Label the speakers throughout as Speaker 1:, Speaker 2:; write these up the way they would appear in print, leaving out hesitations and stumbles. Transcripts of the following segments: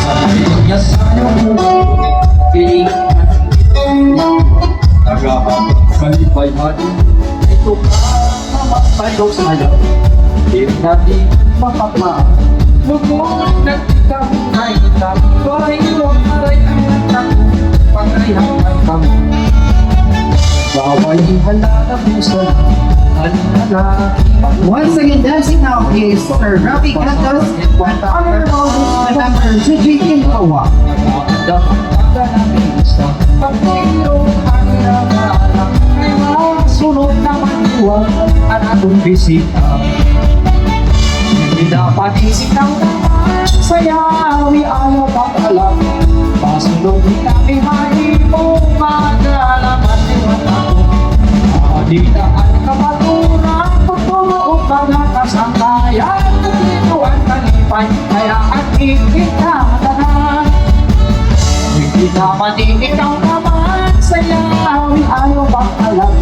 Speaker 1: Sa niya sa'yo piling nag-aalipay-an ito ka mamatayog sa'yo di natin mapapaan lubog nagkikabunay kita Pahilong aray ang nagtako Pangrayang ang kamo Baway halala puso
Speaker 2: Once again, dancing now is Sir Rafi Cantos and Honorable Member Sujikin Kawa.
Speaker 1: Nag-aandang taga namin sa pagkiro ang nagaalam Ay masunod naman iwag ang atong bisita Hindi dapat isitaw naman sayawi ayaw bang alam Masunod di kami mahimo magalaman iwan ako Adidaan kapaturang pagpumuot mga kasangkayan Dito ang kalipay kaya ang ikita matanan Hindi naman ikaw naman sayawi ayaw bang alam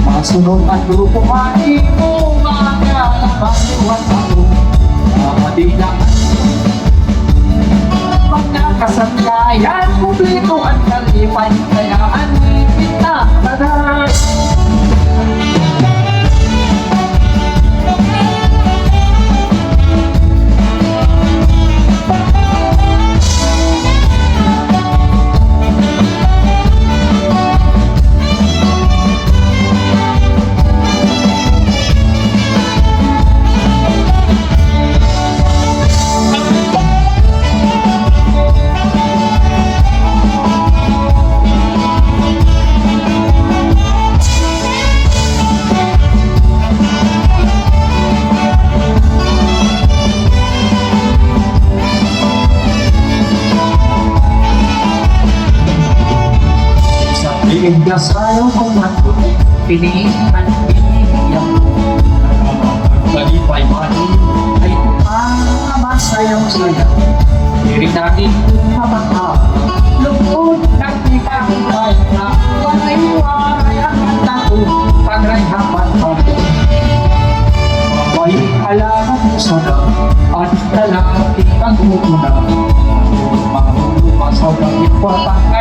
Speaker 1: Masunod ang grupo mahimo magalaman iwan ako Adidaan kasangkayan, kumplito ang kalipay, kaya ang kita tanan. Piling ka sa'yo kung ako piniin at pinigyan Malipay mali ay masayaw sa'yo Diri natin kumamata Lugod ng ipagkay na Walay-walay ang tao Pagray hapat pa Mabay alaman mo sana At lalaki ang umuna Mahulong masaw ng ikwata